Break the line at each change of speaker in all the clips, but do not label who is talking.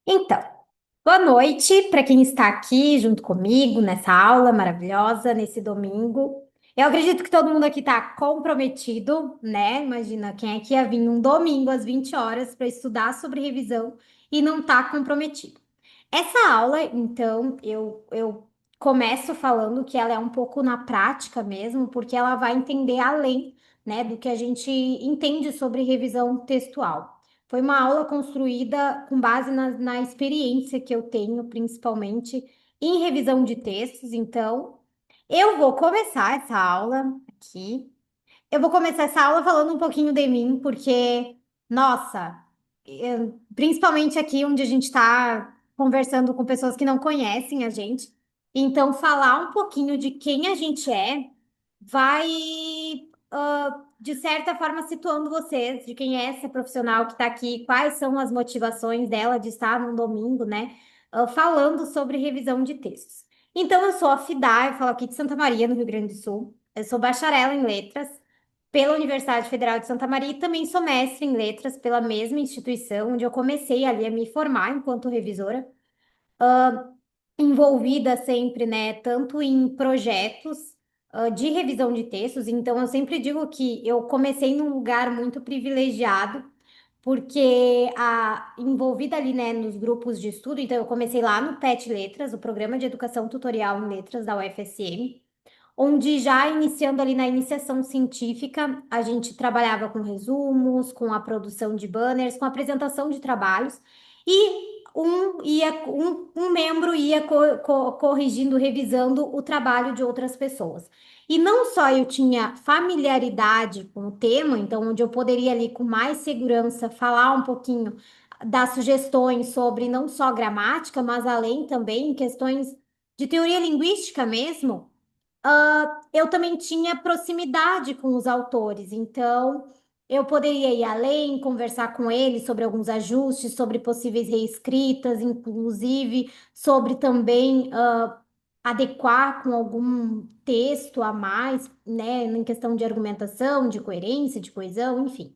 Então, boa noite para quem está aqui junto comigo nessa aula maravilhosa, nesse domingo. Eu acredito que todo mundo aqui está comprometido, né? Imagina quem é que ia vir num domingo às 20 horas para estudar sobre revisão e não está comprometido. Essa aula, então, eu começo falando que ela é um pouco na prática mesmo, porque ela vai entender além, né, do que a gente entende sobre revisão textual. Foi uma aula construída com base na experiência que eu tenho, principalmente em revisão de textos. Então, eu vou começar essa aula aqui. Eu vou começar essa aula falando um pouquinho de mim, porque, nossa, principalmente aqui onde a gente está conversando com pessoas que não conhecem a gente. Então, falar um pouquinho de quem a gente é vai, de certa forma, situando vocês de quem é essa profissional que está aqui, quais são as motivações dela de estar num domingo, né, falando sobre revisão de textos. Então, eu sou a Fidá, eu falo aqui de Santa Maria, no Rio Grande do Sul. Eu sou bacharel em letras pela Universidade Federal de Santa Maria e também sou mestre em letras pela mesma instituição, onde eu comecei ali a me formar enquanto revisora, envolvida sempre, né, tanto em projetos, de revisão de textos. Então, eu sempre digo que eu comecei num lugar muito privilegiado, porque envolvida ali, né, nos grupos de estudo. Então, eu comecei lá no PET Letras, o Programa de Educação Tutorial em Letras da UFSM, onde já iniciando ali na iniciação científica, a gente trabalhava com resumos, com a produção de banners, com a apresentação de trabalhos, e um membro ia corrigindo, revisando o trabalho de outras pessoas. E não só eu tinha familiaridade com o tema, então onde eu poderia ali com mais segurança falar um pouquinho, dar sugestões sobre não só gramática, mas além também questões de teoria linguística mesmo. Eu também tinha proximidade com os autores, então eu poderia ir além, conversar com eles sobre alguns ajustes, sobre possíveis reescritas, inclusive sobre também adequar com algum texto a mais, né, em questão de argumentação, de coerência, de coesão, enfim.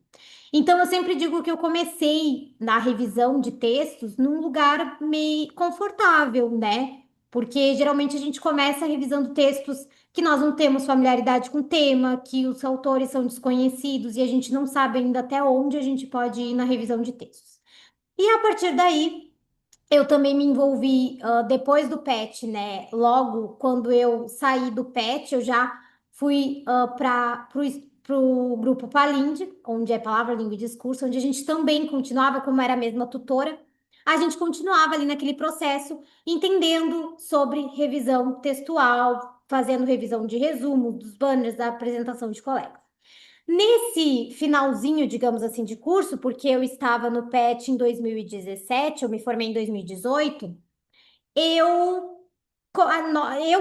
Então eu sempre digo que eu comecei na revisão de textos num lugar meio confortável, né? Porque geralmente a gente começa revisando textos que nós não temos familiaridade com o tema, que os autores são desconhecidos e a gente não sabe ainda até onde a gente pode ir na revisão de textos. E a partir daí, eu também me envolvi, depois do PET, né? Logo quando eu saí do PET, eu já fui para o grupo Palinde, onde é Palavra, Língua e Discurso, onde a gente também continuava, como era a mesma tutora, a gente continuava ali naquele processo, entendendo sobre revisão textual, fazendo revisão de resumo dos banners da apresentação de colegas. Nesse finalzinho, digamos assim, de curso, porque eu estava no PET em 2017, eu me formei em 2018, eu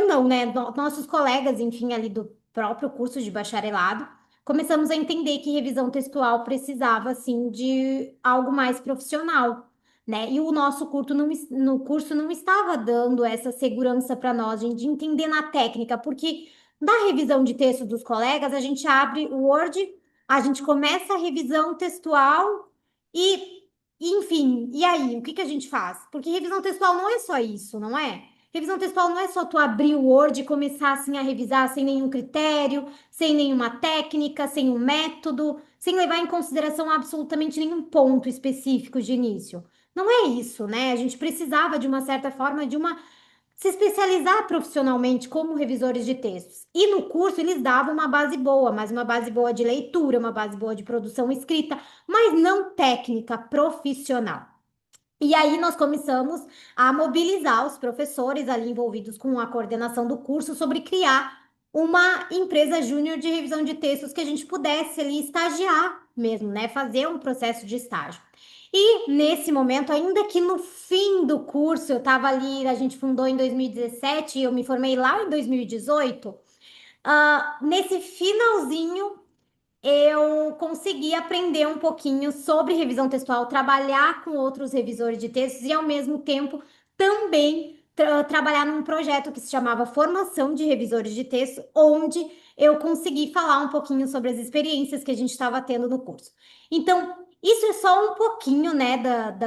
não, né? Nossos colegas, enfim, ali do próprio curso de bacharelado, começamos a entender que revisão textual precisava, assim, de algo mais profissional, né? E o nosso curso no curso não estava dando essa segurança para nós, de entender na técnica, porque na revisão de texto dos colegas, a gente abre o Word, a gente começa a revisão textual e, enfim, e aí, o que que a gente faz? Porque revisão textual não é só isso, não é? Revisão textual não é só tu abrir o Word e começar assim a revisar sem nenhum critério, sem nenhuma técnica, sem um método, sem levar em consideração absolutamente nenhum ponto específico de início. Não é isso, né? A gente precisava de uma certa forma de uma se especializar profissionalmente como revisores de textos. E no curso eles davam uma base boa, mas uma base boa de leitura, uma base boa de produção escrita, mas não técnica profissional. E aí nós começamos a mobilizar os professores ali envolvidos com a coordenação do curso sobre criar uma empresa júnior de revisão de textos que a gente pudesse ali estagiar mesmo, né? Fazer um processo de estágio. E nesse momento, ainda que no fim do curso, eu estava ali, a gente fundou em 2017 e eu me formei lá em 2018, nesse finalzinho eu consegui aprender um pouquinho sobre revisão textual, trabalhar com outros revisores de textos e, ao mesmo tempo, também trabalhar num projeto que se chamava Formação de Revisores de Texto, onde eu consegui falar um pouquinho sobre as experiências que a gente estava tendo no curso. Então, isso é só um pouquinho, né,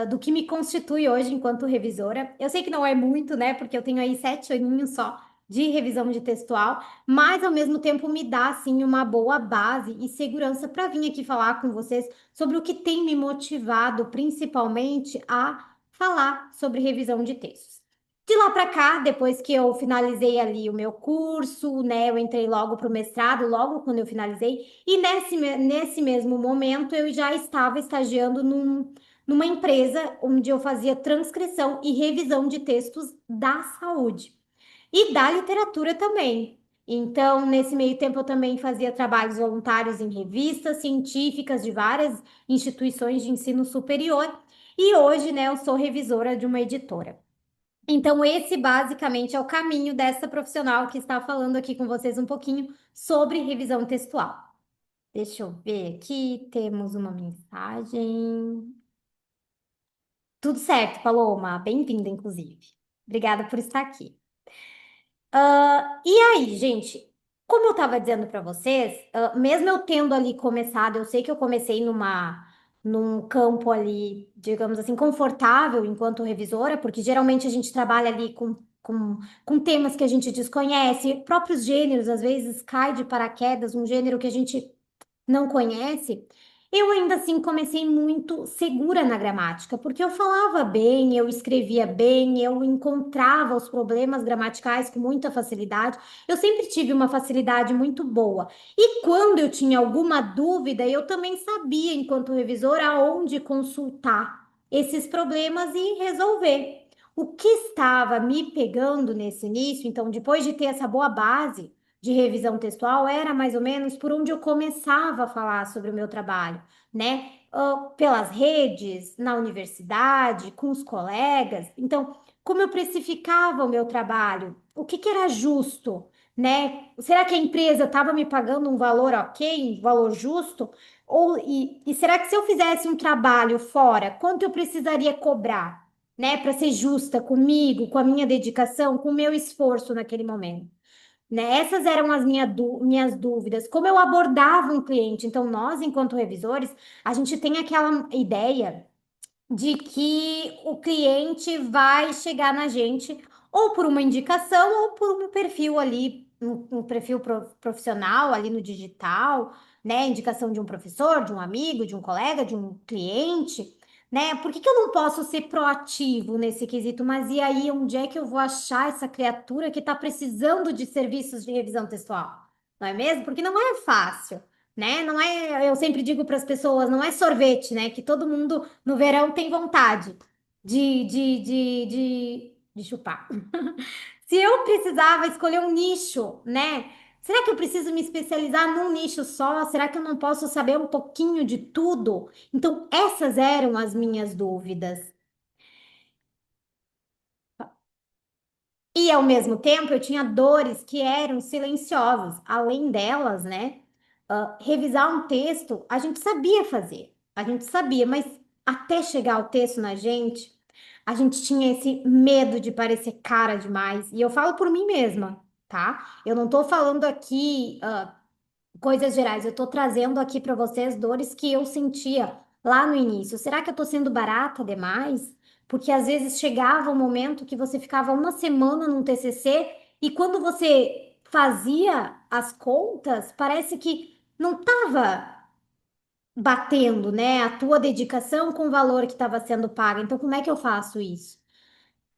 do que me constitui hoje enquanto revisora. Eu sei que não é muito, né, porque eu tenho aí 7 aninhos só de revisão de textual, mas ao mesmo tempo me dá, assim, uma boa base e segurança para vir aqui falar com vocês sobre o que tem me motivado, principalmente, a falar sobre revisão de textos. De lá para cá, depois que eu finalizei ali o meu curso, né, eu entrei logo para o mestrado, logo quando eu finalizei, e nesse mesmo momento eu já estava estagiando numa empresa onde eu fazia transcrição e revisão de textos da saúde e da literatura também. Então, nesse meio tempo, eu também fazia trabalhos voluntários em revistas científicas de várias instituições de ensino superior, e hoje, né, eu sou revisora de uma editora. Então, esse basicamente é o caminho dessa profissional que está falando aqui com vocês um pouquinho sobre revisão textual. Deixa eu ver aqui, temos uma mensagem. Tudo certo, Paloma, bem-vinda, inclusive. Obrigada por estar aqui. E aí, gente, como eu estava dizendo para vocês, mesmo eu tendo ali começado, eu sei que eu comecei num campo ali, digamos assim, confortável enquanto revisora, porque geralmente a gente trabalha ali com temas que a gente desconhece, próprios gêneros, às vezes cai de paraquedas, um gênero que a gente não conhece, eu ainda assim comecei muito segura na gramática, porque eu falava bem, eu escrevia bem, eu encontrava os problemas gramaticais com muita facilidade. Eu sempre tive uma facilidade muito boa. E quando eu tinha alguma dúvida, eu também sabia, enquanto revisora, aonde consultar esses problemas e resolver. O que estava me pegando nesse início, então, depois de ter essa boa base, de revisão textual era mais ou menos por onde eu começava a falar sobre o meu trabalho, né? Pelas redes, na universidade, com os colegas. Então, como eu precificava o meu trabalho? O que que era justo, né? Será que a empresa estava me pagando um valor ok, um valor justo? E será que se eu fizesse um trabalho fora, quanto eu precisaria cobrar, né? Para ser justa comigo, com a minha dedicação, com o meu esforço naquele momento? Né? Essas eram as minhas dúvidas. Como eu abordava um cliente? Então, nós, enquanto revisores, a gente tem aquela ideia de que o cliente vai chegar na gente ou por uma indicação ou por um perfil ali, um perfil profissional ali no digital, né? Indicação de um professor, de um amigo, de um colega, de um cliente, né? Por que que eu não posso ser proativo nesse quesito? Mas e aí, onde é que eu vou achar essa criatura que está precisando de serviços de revisão textual? Não é mesmo? Porque não é fácil, né? Não é, eu sempre digo para as pessoas, não é sorvete, né? Que todo mundo no verão tem vontade de chupar. Se eu precisava escolher um nicho, né? Será que eu preciso me especializar num nicho só? Será que eu não posso saber um pouquinho de tudo? Então, essas eram as minhas dúvidas. E ao mesmo tempo eu tinha dores que eram silenciosas. Além delas, né? Revisar um texto, a gente sabia fazer, a gente sabia, mas até chegar o texto na gente, a gente tinha esse medo de parecer cara demais. E eu falo por mim mesma, tá? Eu não tô falando aqui, coisas gerais. Eu estou trazendo aqui para vocês dores que eu sentia lá no início. Será que eu estou sendo barata demais? Porque às vezes chegava um momento que você ficava uma semana num TCC e quando você fazia as contas, parece que não estava batendo, né? A tua dedicação com o valor que estava sendo pago. Então, como é que eu faço isso?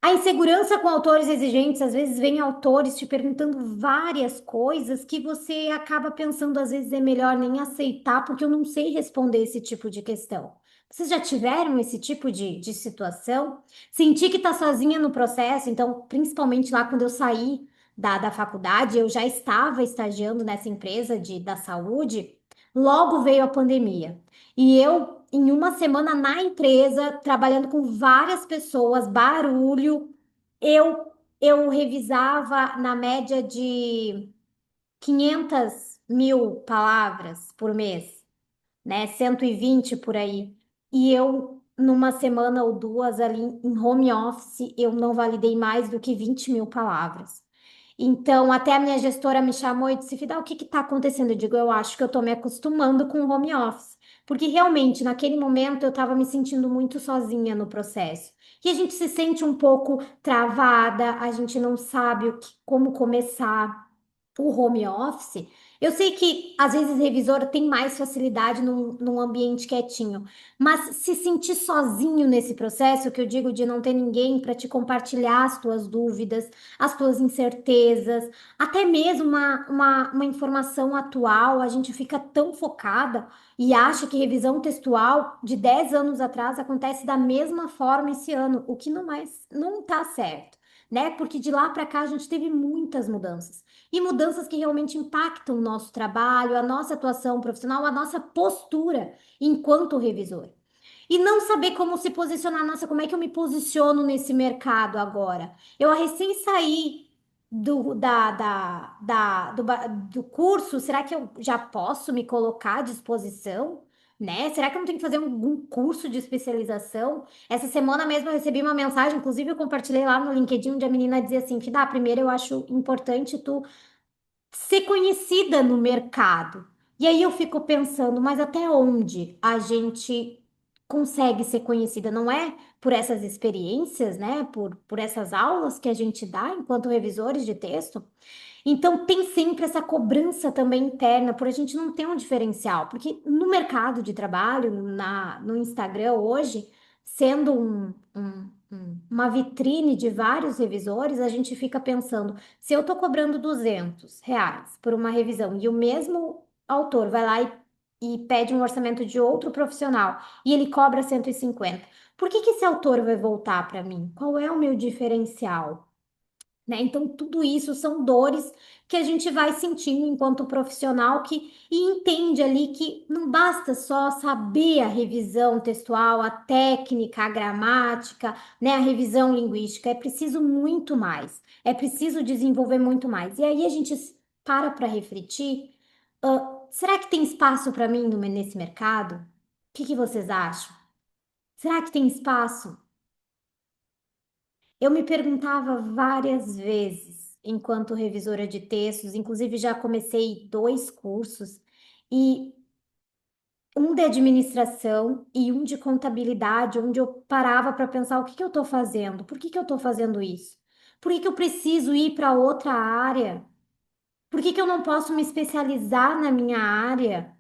A insegurança com autores exigentes, às vezes vem autores te perguntando várias coisas que você acaba pensando, às vezes é melhor nem aceitar, porque eu não sei responder esse tipo de questão. Vocês já tiveram esse tipo de situação? Senti que tá sozinha no processo, então, principalmente lá quando eu saí da faculdade, eu já estava estagiando nessa empresa da saúde, logo veio a pandemia. E eu, em uma semana na empresa, trabalhando com várias pessoas, barulho, eu revisava na média de 500.000 palavras por mês, né? 120 por aí. E eu, numa semana ou duas ali em home office, eu não validei mais do que 20.000 palavras. Então, até a minha gestora me chamou e disse, Fidel, o que está acontecendo? Eu digo, eu acho que eu estou me acostumando com o home office. porque realmente naquele momento eu estava me sentindo muito sozinha no processo. E a gente se sente um pouco travada, a gente não sabe como começar o home office. Eu sei que às vezes revisor tem mais facilidade num ambiente quietinho, mas se sentir sozinho nesse processo, que eu digo de não ter ninguém para te compartilhar as tuas dúvidas, as tuas incertezas, até mesmo uma informação atual, a gente fica tão focada e acha que revisão textual de 10 anos atrás acontece da mesma forma esse ano, o que não está certo, né? Porque de lá para cá a gente teve muitas mudanças. E mudanças que realmente impactam o nosso trabalho, a nossa atuação profissional, a nossa postura enquanto revisor. E não saber como se posicionar. Nossa, como é que eu me posiciono nesse mercado agora? Eu recém saí do curso, será que eu já posso me colocar à disposição? Né? Será que eu não tenho que fazer algum curso de especialização? Essa semana mesmo eu recebi uma mensagem, inclusive eu compartilhei lá no LinkedIn, onde a menina dizia assim, Fidá, primeiro eu acho importante tu ser conhecida no mercado. E aí eu fico pensando, mas até onde a gente consegue ser conhecida? Não é por essas experiências, né? Por essas aulas que a gente dá enquanto revisores de texto? Então, tem sempre essa cobrança também interna, por a gente não ter um diferencial. Porque no mercado de trabalho, no Instagram hoje, sendo uma vitrine de vários revisores, a gente fica pensando, se eu estou cobrando R$ 200 por uma revisão e o mesmo autor vai lá e pede um orçamento de outro profissional e ele cobra 150, por que que esse autor vai voltar para mim? Qual é o meu diferencial? Né? Então, tudo isso são dores que a gente vai sentindo enquanto profissional e entende ali que não basta só saber a revisão textual, a técnica, a gramática, né? A revisão linguística, é preciso muito mais, é preciso desenvolver muito mais. E aí a gente para refletir, será que tem espaço para mim nesse mercado? O que que vocês acham? Será que tem espaço? Eu me perguntava várias vezes, enquanto revisora de textos, inclusive já comecei dois cursos, e um de administração e um de contabilidade, onde eu parava para pensar o que que eu estou fazendo, por que que eu estou fazendo isso? Por que que eu preciso ir para outra área? Por que que eu não posso me especializar na minha área?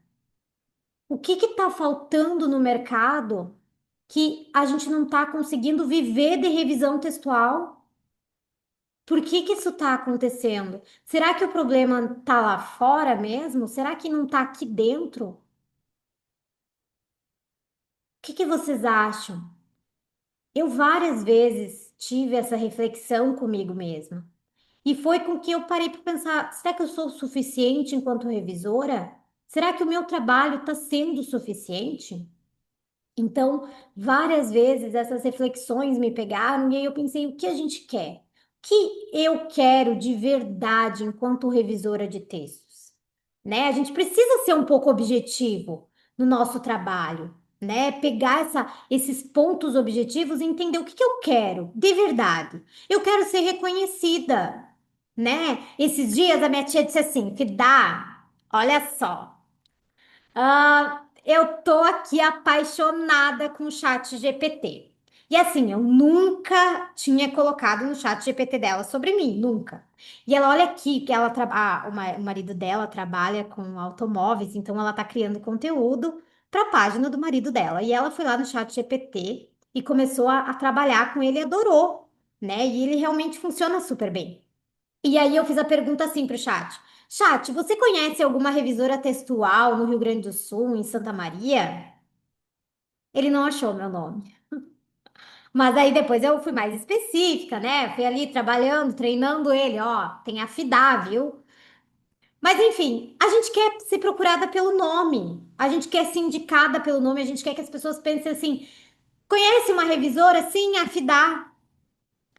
O que que está faltando no mercado que a gente não está conseguindo viver de revisão textual? Por que que isso está acontecendo? Será que o problema está lá fora mesmo? Será que não está aqui dentro? O que que vocês acham? Eu várias vezes tive essa reflexão comigo mesma. E foi com que eu parei para pensar: será que eu sou o suficiente enquanto revisora? Será que o meu trabalho está sendo suficiente? Então, várias vezes essas reflexões me pegaram e aí eu pensei, o que a gente quer? O que eu quero de verdade enquanto revisora de textos? Né? A gente precisa ser um pouco objetivo no nosso trabalho, né? Pegar esses pontos objetivos e entender o que que eu quero de verdade. Eu quero ser reconhecida, né? Esses dias a minha tia disse assim, que dá, olha só. Eu tô aqui apaixonada com o chat GPT. E assim, eu nunca tinha colocado no chat GPT dela sobre mim, nunca. E ela olha aqui que o marido dela trabalha com automóveis, então ela tá criando conteúdo para a página do marido dela. E ela foi lá no chat GPT e começou a trabalhar com ele e adorou, né? E ele realmente funciona super bem. E aí eu fiz a pergunta assim pro chat. Chat, você conhece alguma revisora textual no Rio Grande do Sul, em Santa Maria? Ele não achou meu nome. Mas aí depois eu fui mais específica, né? Fui ali trabalhando, treinando ele, ó, tem a Fidá, viu? Mas enfim, a gente quer ser procurada pelo nome. A gente quer ser indicada pelo nome, a gente quer que as pessoas pensem assim: conhece uma revisora? Sim, a Fidá.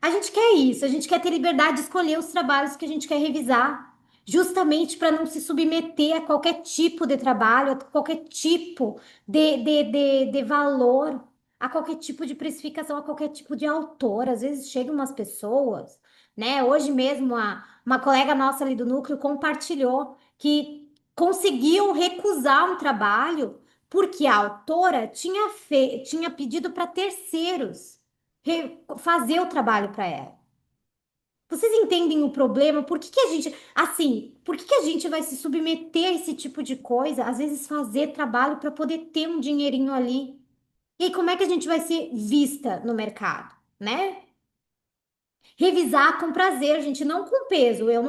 A gente quer isso, a gente quer ter liberdade de escolher os trabalhos que a gente quer revisar, justamente para não se submeter a qualquer tipo de trabalho, a qualquer tipo de valor, a qualquer tipo de precificação, a qualquer tipo de autor. Às vezes chegam umas pessoas, né? Hoje mesmo, uma colega nossa ali do núcleo compartilhou que conseguiu recusar um trabalho porque a autora tinha pedido para terceiros fazer o trabalho para ela. Vocês entendem o problema? Por que que a gente, assim, por que que a gente vai se submeter a esse tipo de coisa? Às vezes fazer trabalho para poder ter um dinheirinho ali. E aí, como é que a gente vai ser vista no mercado, né? Revisar com prazer, gente, não com peso. Eu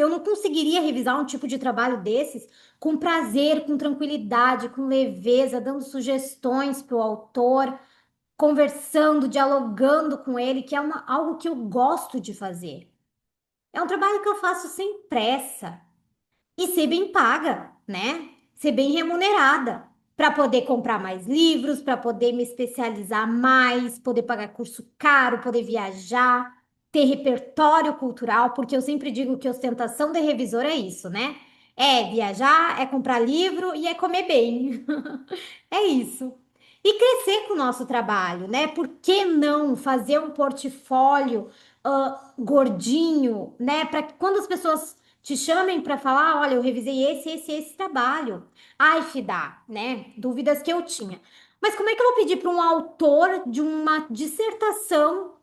não conseguiria revisar um tipo de trabalho desses com prazer, com tranquilidade, com leveza, dando sugestões para o autor, conversando, dialogando com ele, que é algo que eu gosto de fazer. É um trabalho que eu faço sem pressa e ser bem paga, né? Ser bem remunerada para poder comprar mais livros, para poder me especializar mais, poder pagar curso caro, poder viajar, ter repertório cultural, porque eu sempre digo que ostentação de revisor é isso, né? É viajar, é comprar livro e é comer bem. É isso. E crescer com o nosso trabalho, né? Por que não fazer um portfólio gordinho, né? Para que quando as pessoas te chamem para falar, olha, eu revisei esse trabalho. Ai, Fidá, né? Dúvidas que eu tinha. Mas como é que eu vou pedir para um autor de uma dissertação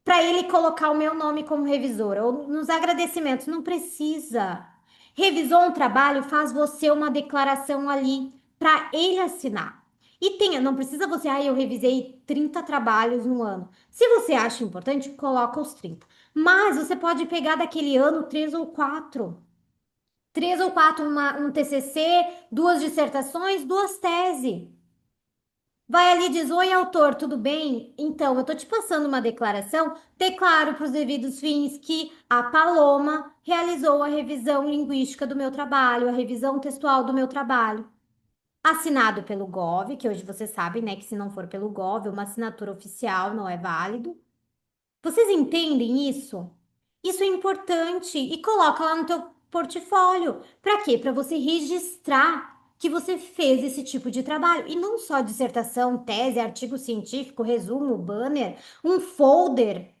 para ele colocar o meu nome como revisora? Ou nos agradecimentos, não precisa. Revisou um trabalho, faz você uma declaração ali para ele assinar. E tenha, não precisa você, eu revisei 30 trabalhos no ano. Se você acha importante, coloca os 30. Mas você pode pegar daquele ano três ou quatro. Três ou quatro, um TCC, duas dissertações, duas teses. Vai ali e diz: Oi, autor, tudo bem? Então, eu tô te passando uma declaração. Declaro para os devidos fins que a Paloma realizou a revisão linguística do meu trabalho, a revisão textual do meu trabalho. Assinado pelo Gov, que hoje você sabe, né, que se não for pelo Gov, uma assinatura oficial não é válido. Vocês entendem isso? Isso é importante e coloca lá no teu portfólio. Para quê? Para você registrar que você fez esse tipo de trabalho e não só dissertação, tese, artigo científico, resumo, banner, um folder,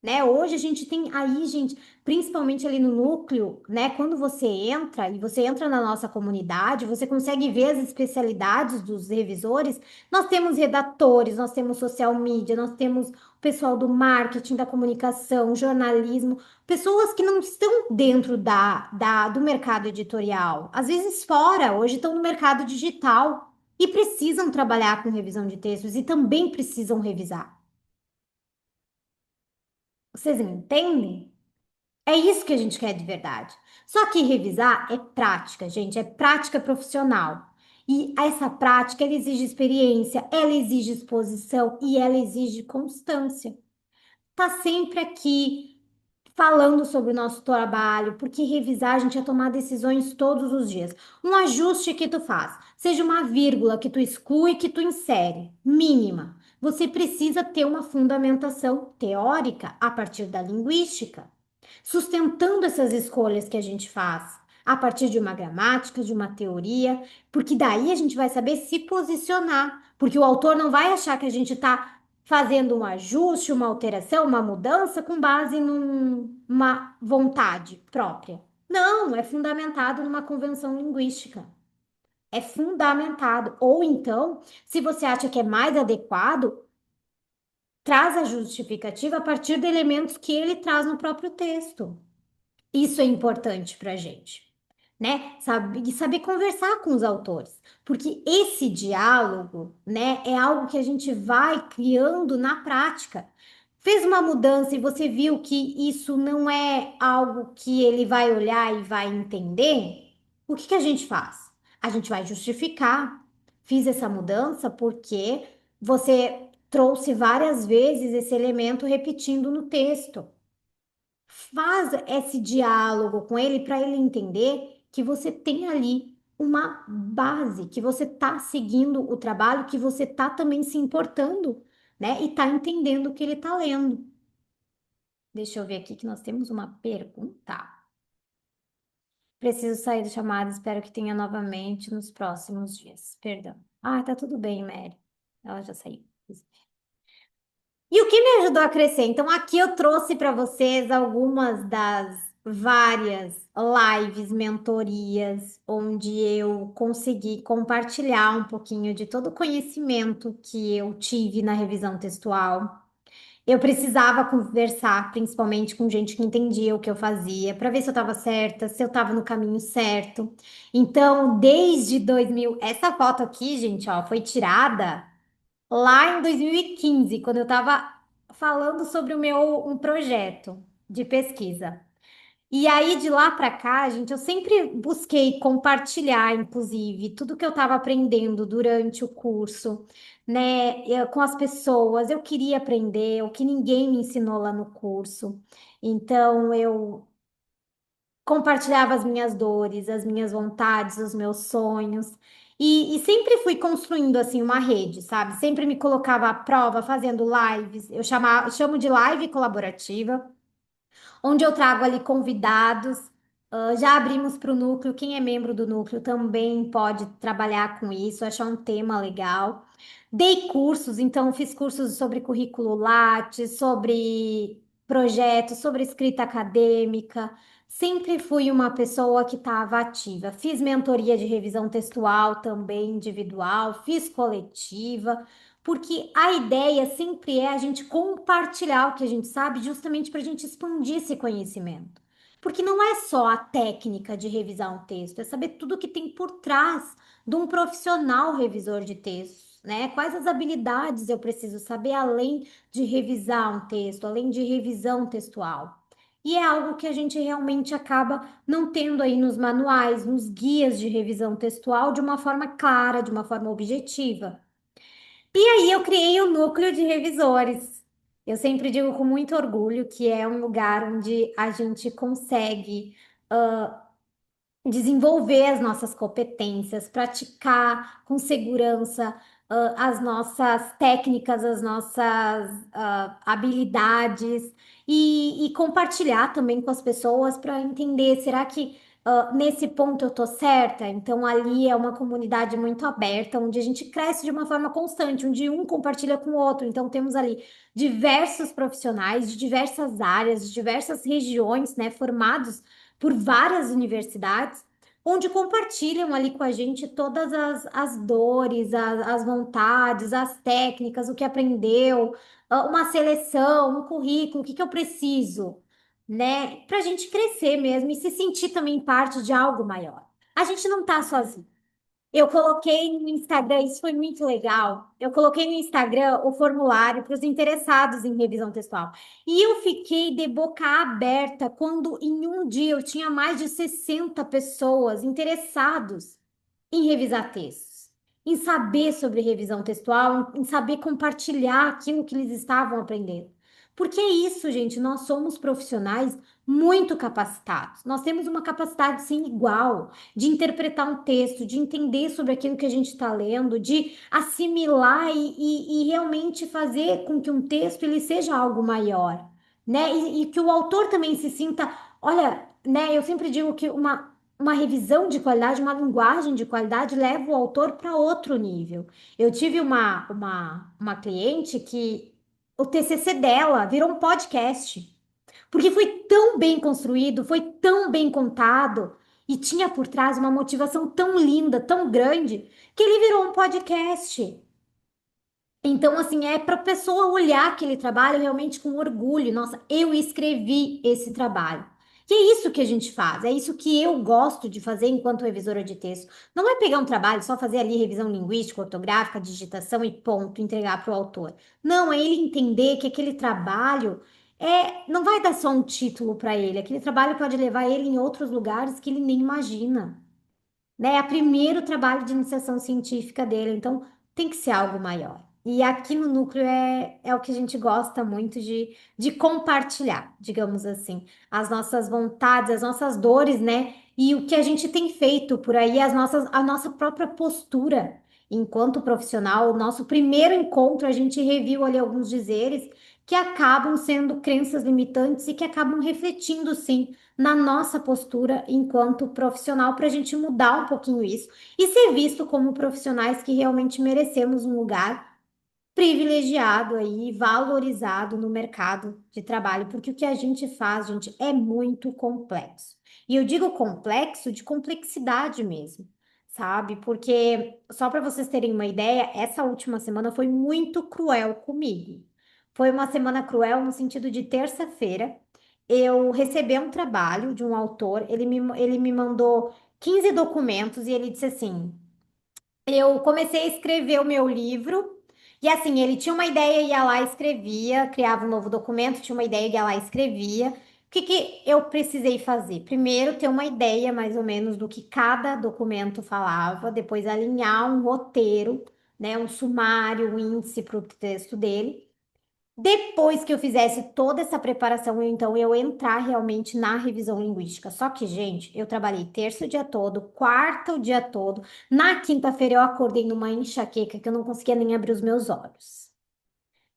né? Hoje a gente tem aí, gente, principalmente ali no núcleo, né? Quando você entra e você entra na nossa comunidade, você consegue ver as especialidades dos revisores. Nós temos redatores, nós temos social media, nós temos o pessoal do marketing, da comunicação, jornalismo, pessoas que não estão dentro do mercado editorial, às vezes fora, hoje estão no mercado digital e precisam trabalhar com revisão de textos e também precisam revisar. Vocês entendem? É isso que a gente quer de verdade. Só que revisar é prática, gente, é prática profissional. E essa prática, ela exige experiência, ela exige exposição e ela exige constância. Tá sempre aqui falando sobre o nosso trabalho, porque revisar a gente é tomar decisões todos os dias. Um ajuste que tu faz, seja uma vírgula que tu exclui, que tu insere, mínima. Você precisa ter uma fundamentação teórica a partir da linguística, sustentando essas escolhas que a gente faz. A partir de uma gramática, de uma teoria, porque daí a gente vai saber se posicionar, porque o autor não vai achar que a gente está fazendo um ajuste, uma alteração, uma mudança com base numa vontade própria. Não, é fundamentado numa convenção linguística. É fundamentado. Ou então, se você acha que é mais adequado, traz a justificativa a partir de elementos que ele traz no próprio texto. Isso é importante para a gente, né? Saber conversar com os autores, porque esse diálogo, né, é algo que a gente vai criando na prática. Fez uma mudança e você viu que isso não é algo que ele vai olhar e vai entender, o que que a gente faz? A gente vai justificar. Fiz essa mudança porque você trouxe várias vezes esse elemento repetindo no texto. Faz esse diálogo com ele para ele entender que você tem ali uma base, que você está seguindo o trabalho, que você está também se importando, né? E está entendendo o que ele está lendo. Deixa eu ver aqui que nós temos uma pergunta. Preciso sair da chamada, espero que tenha novamente nos próximos dias. Perdão. Ah, tá tudo bem, Mary. Ela já saiu. E o que me ajudou a crescer? Então, aqui eu trouxe para vocês algumas das várias lives, mentorias, onde eu consegui compartilhar um pouquinho de todo o conhecimento que eu tive na revisão textual. Eu precisava conversar, principalmente com gente que entendia o que eu fazia, para ver se eu estava certa, se eu estava no caminho certo. Então, desde 2000, essa foto aqui, gente, ó, foi tirada lá em 2015, quando eu estava falando sobre o meu um projeto de pesquisa. E aí, de lá para cá, gente, eu sempre busquei compartilhar, inclusive, tudo que eu estava aprendendo durante o curso, né, com as pessoas. Eu queria aprender o que ninguém me ensinou lá no curso. Então, eu compartilhava as minhas dores, as minhas vontades, os meus sonhos. E sempre fui construindo, assim, uma rede, sabe? Sempre me colocava à prova, fazendo lives. Chamo de live colaborativa onde eu trago ali convidados. Já abrimos para o núcleo, quem é membro do núcleo também pode trabalhar com isso, achar um tema legal. Dei cursos, então fiz cursos sobre currículo Lattes, sobre projetos, sobre escrita acadêmica. Sempre fui uma pessoa que estava ativa. Fiz mentoria de revisão textual também, individual, fiz coletiva. Porque a ideia sempre é a gente compartilhar o que a gente sabe, justamente para a gente expandir esse conhecimento. Porque não é só a técnica de revisar um texto, é saber tudo que tem por trás de um profissional revisor de textos, né? Quais as habilidades eu preciso saber além de revisar um texto, além de revisão textual. E é algo que a gente realmente acaba não tendo aí nos manuais, nos guias de revisão textual de uma forma clara, de uma forma objetiva. E aí eu criei o núcleo de revisores. Eu sempre digo com muito orgulho que é um lugar onde a gente consegue desenvolver as nossas competências, praticar com segurança, as nossas técnicas, as nossas habilidades e compartilhar também com as pessoas para entender, será que nesse ponto eu tô certa? Então ali é uma comunidade muito aberta, onde a gente cresce de uma forma constante, onde um compartilha com o outro. Então temos ali diversos profissionais de diversas áreas, de diversas regiões, né, formados por várias universidades, onde compartilham ali com a gente todas as dores, as vontades, as técnicas, o que aprendeu, uma seleção, um currículo, o que que eu preciso, né? Para a gente crescer mesmo e se sentir também parte de algo maior. A gente não tá sozinho. Eu coloquei no Instagram, isso foi muito legal. Eu coloquei no Instagram o formulário para os interessados em revisão textual. E eu fiquei de boca aberta quando em um dia eu tinha mais de 60 pessoas interessados em revisar textos, em saber sobre revisão textual, em saber compartilhar aquilo que eles estavam aprendendo. Porque é isso, gente, nós somos profissionais muito capacitados. Nós temos uma capacidade sem igual de interpretar um texto, de entender sobre aquilo que a gente está lendo, de assimilar e realmente fazer com que um texto ele seja algo maior, né? E que o autor também se sinta, olha, né? Eu sempre digo que uma revisão de qualidade, uma linguagem de qualidade leva o autor para outro nível. Eu tive uma cliente que o TCC dela virou um podcast, porque foi tão bem construído, foi tão bem contado e tinha por trás uma motivação tão linda, tão grande, que ele virou um podcast. Então, assim, é para a pessoa olhar aquele trabalho realmente com orgulho. Nossa, eu escrevi esse trabalho. E é isso que a gente faz, é isso que eu gosto de fazer enquanto revisora de texto. Não é pegar um trabalho, só fazer ali revisão linguística, ortográfica, digitação e ponto, entregar para o autor. Não, é ele entender que aquele trabalho não vai dar só um título para ele, aquele trabalho pode levar ele em outros lugares que ele nem imagina, né? É o primeiro trabalho de iniciação científica dele, então tem que ser algo maior. E aqui no núcleo é o que a gente gosta muito de compartilhar, digamos assim, as nossas vontades, as nossas dores, né? E o que a gente tem feito por aí, a nossa própria postura enquanto profissional. O nosso primeiro encontro, a gente reviu ali alguns dizeres que acabam sendo crenças limitantes e que acabam refletindo, sim, na nossa postura enquanto profissional para a gente mudar um pouquinho isso e ser visto como profissionais que realmente merecemos um lugar privilegiado aí, valorizado no mercado de trabalho, porque o que a gente faz, gente, é muito complexo. E eu digo complexo de complexidade mesmo, sabe? Porque, só para vocês terem uma ideia, essa última semana foi muito cruel comigo. Foi uma semana cruel no sentido de terça-feira. Eu recebi um trabalho de um autor, ele me mandou 15 documentos e ele disse assim. Eu comecei a escrever o meu livro, e assim, ele tinha uma ideia, ia lá e escrevia, criava um novo documento, tinha uma ideia, ia lá e escrevia. O que que eu precisei fazer? Primeiro, ter uma ideia mais ou menos do que cada documento falava, depois alinhar um roteiro, né, um sumário, um índice para o texto dele. Depois que eu fizesse toda essa preparação, então eu entrar realmente na revisão linguística. Só que, gente, eu trabalhei terça o dia todo, quarta o dia todo. Na quinta-feira eu acordei numa enxaqueca que eu não conseguia nem abrir os meus olhos.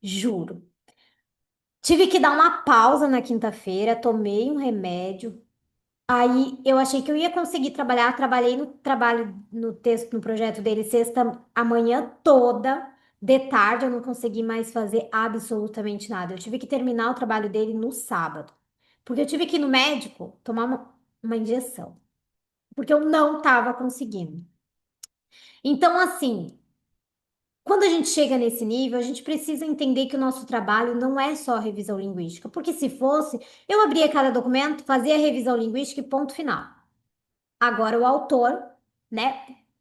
Juro. Tive que dar uma pausa na quinta-feira, tomei um remédio. Aí eu achei que eu ia conseguir trabalhar, trabalhei no trabalho, no texto, no projeto dele sexta, a manhã toda, de tarde eu não consegui mais fazer absolutamente nada. Eu tive que terminar o trabalho dele no sábado, porque eu tive que ir no médico tomar uma injeção, porque eu não estava conseguindo. Então, assim, quando a gente chega nesse nível, a gente precisa entender que o nosso trabalho não é só revisão linguística, porque se fosse, eu abria cada documento, fazia a revisão linguística e ponto final. Agora, o autor, né?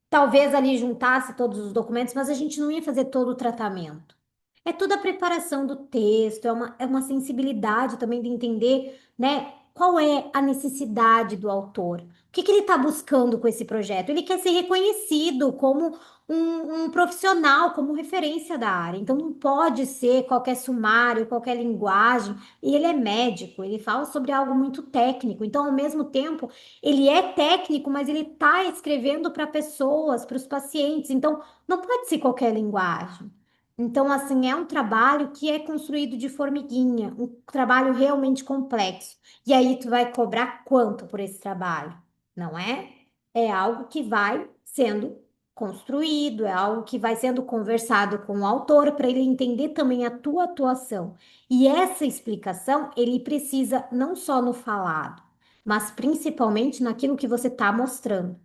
Talvez ali juntasse todos os documentos, mas a gente não ia fazer todo o tratamento. É toda a preparação do texto, é uma sensibilidade também de entender, né? Qual é a necessidade do autor? O que que ele está buscando com esse projeto? Ele quer ser reconhecido como um profissional, como referência da área. Então, não pode ser qualquer sumário, qualquer linguagem. E ele é médico, ele fala sobre algo muito técnico. Então, ao mesmo tempo, ele é técnico, mas ele está escrevendo para pessoas, para os pacientes. Então, não pode ser qualquer linguagem. Então, assim, é um trabalho que é construído de formiguinha, um trabalho realmente complexo. E aí, tu vai cobrar quanto por esse trabalho? Não é? É algo que vai sendo construído, é algo que vai sendo conversado com o autor para ele entender também a tua atuação. E essa explicação ele precisa não só no falado, mas principalmente naquilo que você está mostrando.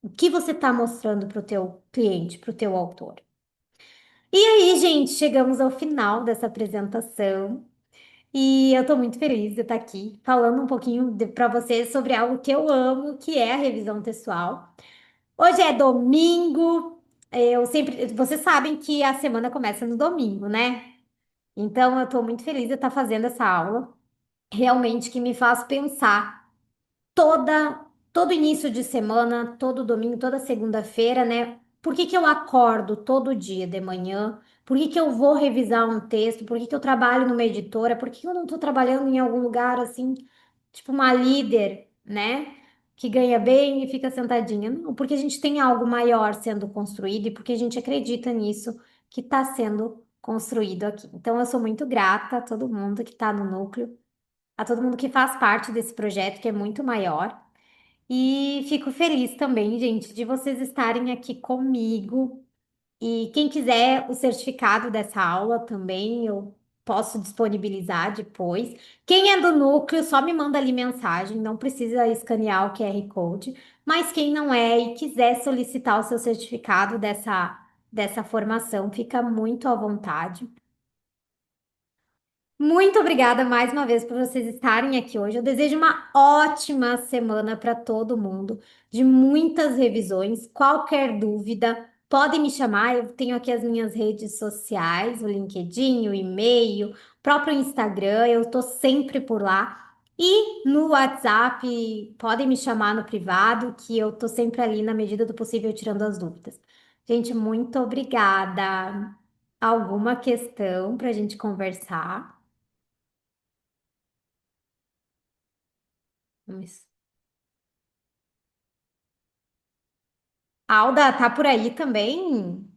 O que você está mostrando para o teu cliente, para o teu autor. E aí, gente, chegamos ao final dessa apresentação e eu estou muito feliz de estar aqui falando um pouquinho para vocês sobre algo que eu amo, que é a revisão textual. Hoje é domingo, vocês sabem que a semana começa no domingo, né? Então eu estou muito feliz de estar fazendo essa aula, realmente que me faz pensar todo início de semana, todo domingo, toda segunda-feira, né? Por que que eu acordo todo dia de manhã? Por que que eu vou revisar um texto? Por que que eu trabalho numa editora? Por que que eu não estou trabalhando em algum lugar assim, tipo uma líder, né? Que ganha bem e fica sentadinha? Não, porque a gente tem algo maior sendo construído e porque a gente acredita nisso que está sendo construído aqui. Então, eu sou muito grata a todo mundo que está no núcleo, a todo mundo que faz parte desse projeto, que é muito maior. E fico feliz também, gente, de vocês estarem aqui comigo. E quem quiser o certificado dessa aula também, eu posso disponibilizar depois. Quem é do núcleo, só me manda ali mensagem, não precisa escanear o QR Code. Mas quem não é e quiser solicitar o seu certificado dessa formação, fica muito à vontade. Muito obrigada mais uma vez por vocês estarem aqui hoje. Eu desejo uma ótima semana para todo mundo, de muitas revisões. Qualquer dúvida, podem me chamar. Eu tenho aqui as minhas redes sociais, o LinkedIn, o e-mail, o próprio Instagram. Eu estou sempre por lá. E no WhatsApp, podem me chamar no privado, que eu estou sempre ali na medida do possível tirando as dúvidas. Gente, muito obrigada. Alguma questão para a gente conversar? Vamos. Alda, tá por aí também?